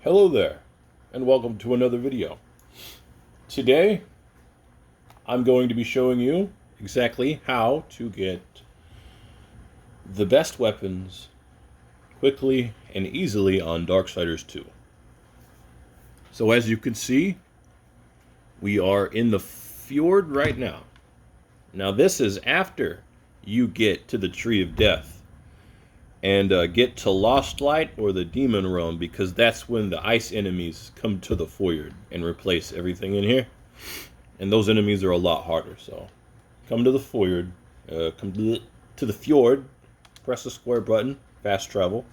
Hello there, and welcome to another video. Today, I'm going to be showing you exactly how to get the best weapons quickly and easily on Darksiders 2. So as you can see, we are in the fjord right now. Now this is after you get to the Tree of Death and get to Lost Light or the Demon Realm, because that's when the ice enemies come to the fjord and replace everything in here. And those enemies are a lot harder, so come to the fjord, come to the fjord, press the square button, fast travel.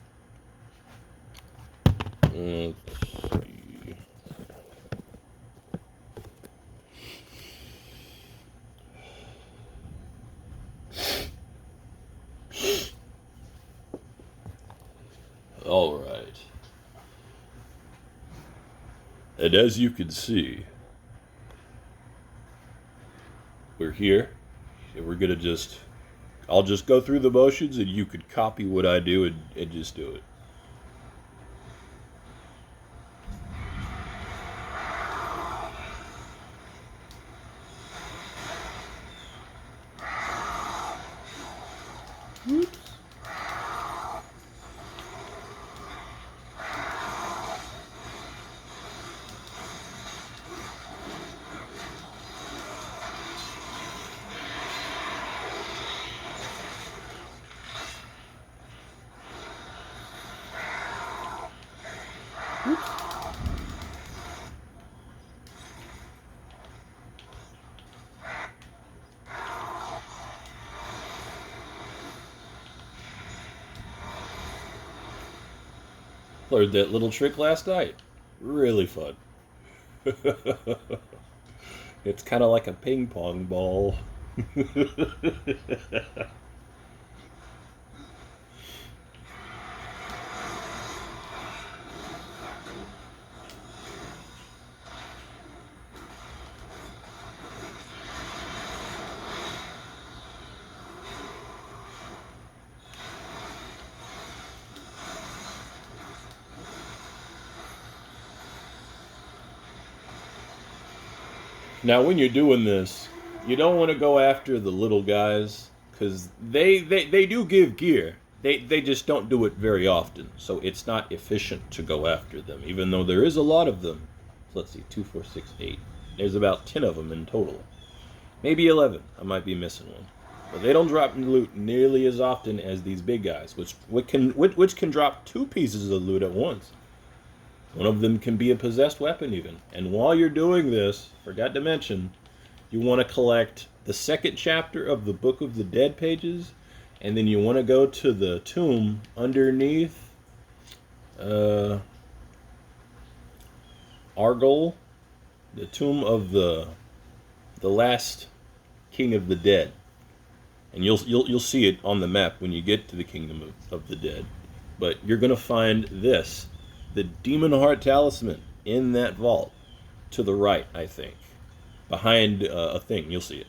Let's see. All right. And as you can see, we're here, and we're gonna I'll just go through the motions, and you could copy what I do and just do it. Oops. Oops. Learned that little trick last night. Really fun. It's kind of like a ping pong ball. Now, when you're doing this, you don't want to go after the little guys, because they do give gear. They just don't do it very often, so it's not efficient to go after them, even though there is a lot of them. So let's see, 2, 4, 6, 8. There's about 10 of them in total. Maybe 11. I might be missing one. But they don't drop loot nearly as often as these big guys, which can drop 2 pieces of loot at once. One of them can be a possessed weapon even. And while you're doing this, forgot to mention, you want to collect the 2nd chapter of the Book of the Dead pages, and then you want to go to the tomb underneath Argol, the tomb of the last king of the dead. And you'll see it on the map when you get to the kingdom of the dead. But you're going to find this, the Demon Heart Talisman, in that vault to the right, I think, behind a thing. You'll see it.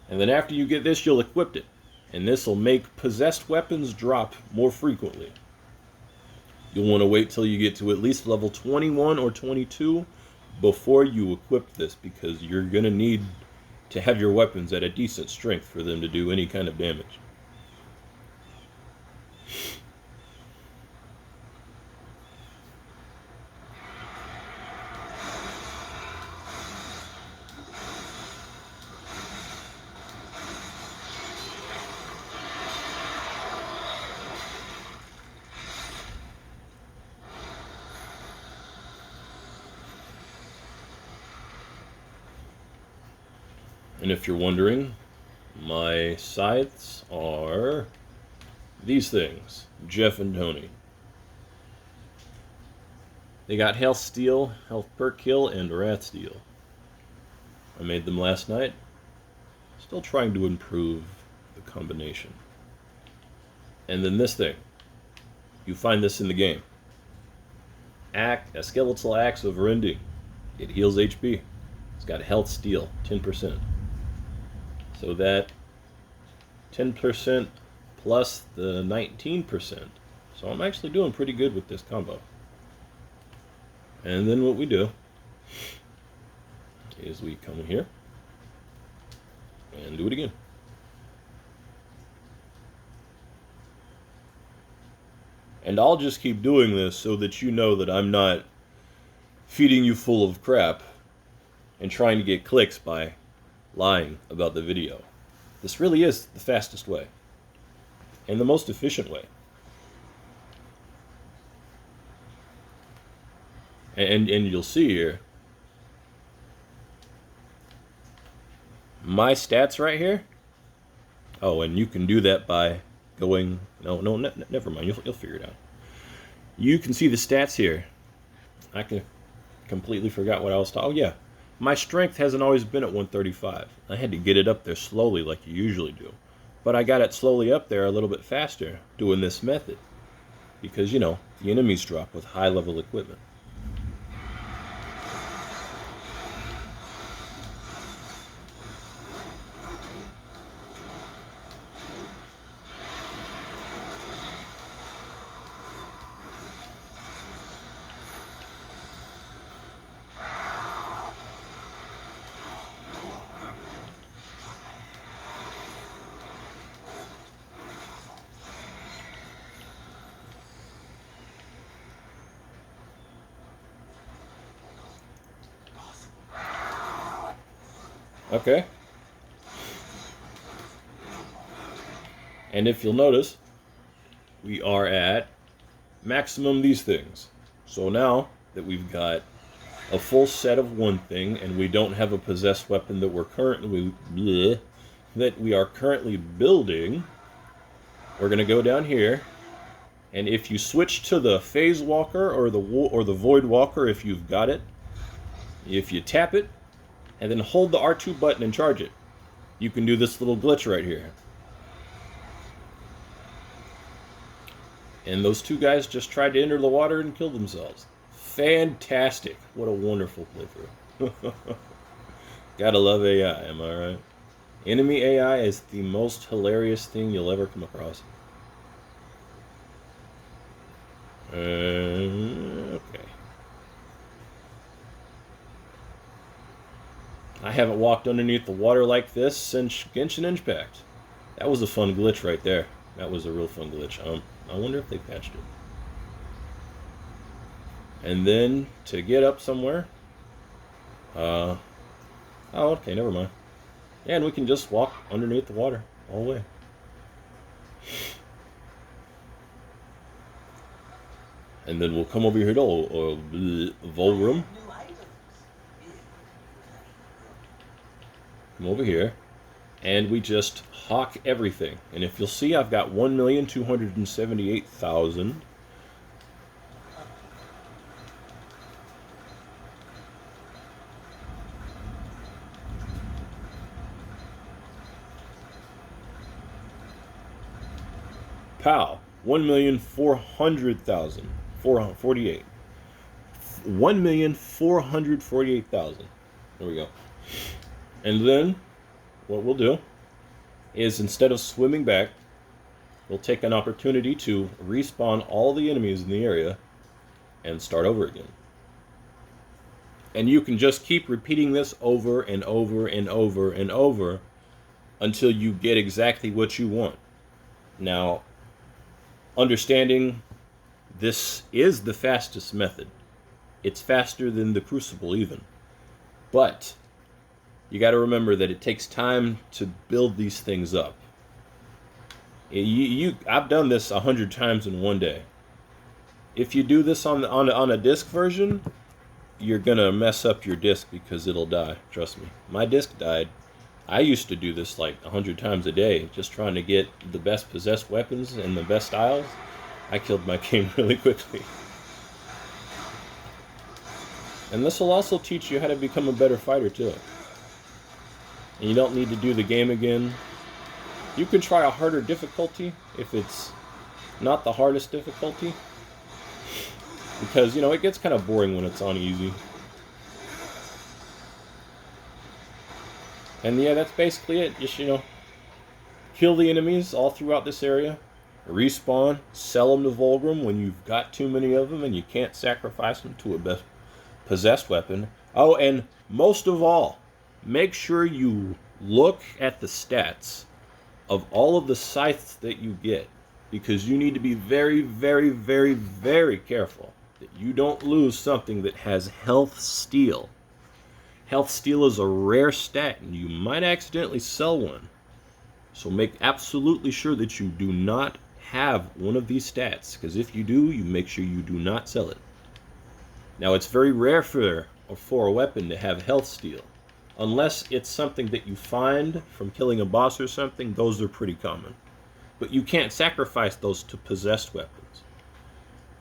And then after you get this, you'll equip it, and this will make possessed weapons drop more frequently. You'll want to wait till you get to at least level 21 or 22 before you equip this, because you're going to need to have your weapons at a decent strength for them to do any kind of damage. And if you're wondering, my scythes are these things, Jeff and Tony. They got health steal, health per kill, and wrath steal. I made them last night. Still trying to improve the combination. And then this thing. You find this in the game. A skeletal axe of rending. It heals HP. It's got health steal, 10%. So that 10% plus the 19%. So I'm actually doing pretty good with this combo. And then what we do is we come here and do it again. And I'll just keep doing this so that you know that I'm not feeding you full of crap and trying to get clicks by lying about the video. This really is the fastest way and the most efficient way. And you'll see here, my stats right here. Oh, and you can do that by going, never mind, you'll figure it out. You can see the stats here. I completely forgot what I was talking. Oh yeah, my strength hasn't always been at 135. I had to get it up there slowly like you usually do. But I got it slowly up there a little bit faster doing this method. Because, the enemies drop with high level equipment. Okay. And if you'll notice, we are at maximum these things. So now that we've got a full set of one thing and we don't have a possessed weapon that we are currently building, we're gonna go down here, and if you switch to the Phase Walker or the Void Walker, if you've got it, if you tap it and then hold the R2 button and charge it, you can do this little glitch right here. And those two guys just tried to enter the water and kill themselves. Fantastic. What a wonderful playthrough. Gotta love AI, am I right? Enemy AI is the most hilarious thing you'll ever come across. Okay. I haven't walked underneath the water like this since Genshin Impact. That was a fun glitch right there. That was a real fun glitch. I wonder if they patched it. And then to get up somewhere, oh, okay, never mind. Yeah, and we can just walk underneath the water all the way. And then we'll come over here to Volroom. Come over here, and we just hawk everything. And if you'll see, I've got 1,278,000. Pow! 1,400,000. 448. 1,448,000. There we go. And then, what we'll do is, instead of swimming back, we'll take an opportunity to respawn all the enemies in the area and start over again. And you can just keep repeating this over and over and over and over until you get exactly what you want. Now, understanding this is the fastest method. It's faster than the Crucible even. But you got to remember that it takes time to build these things up. I've done this 100 times in one day. If you do this on a disc version, you're gonna mess up your disc because it'll die. Trust me. My disc died. I used to do this like 100 times a day, just trying to get the best possessed weapons and the best styles. I killed my game really quickly. And this will also teach you how to become a better fighter too. And you don't need to do the game again. You can try a harder difficulty if it's not the hardest difficulty. Because, it gets kind of boring when it's on easy. And yeah, that's basically it. Just, kill the enemies all throughout this area. Respawn. Sell them to Volgrim when you've got too many of them and you can't sacrifice them to possessed weapon. Oh, and most of all, make sure you look at the stats of all of the scythes that you get, because you need to be very, very, very, very careful that you don't lose something that has health steal. Health steal is a rare stat, and you might accidentally sell one. So make absolutely sure that you do not have one of these stats, because if you do, you make sure you do not sell it. Now, it's very rare for a weapon to have health steal. Unless it's something that you find from killing a boss or something, those are pretty common. But you can't sacrifice those to possessed weapons.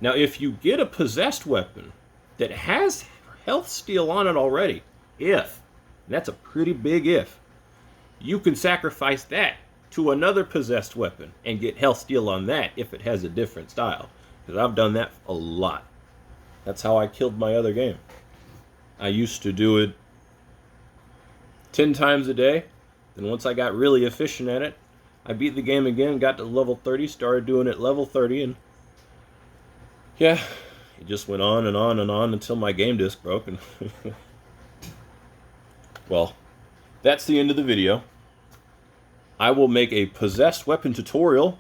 Now, if you get a possessed weapon that has health steal on it already, and that's a pretty big if, you can sacrifice that to another possessed weapon and get health steal on that if it has a different style. Because I've done that a lot. That's how I killed my other game. I used to do it 10 times a day. Then once I got really efficient at it, I beat the game again, got to level 30, started doing it level 30, and yeah, it just went on and on and on until my game disc broke. And well, that's the end of the video. I will make a possessed weapon tutorial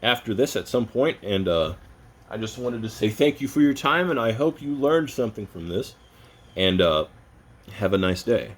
after this at some point, and I just wanted to say thank you for your time, and I hope you learned something from this, and have a nice day.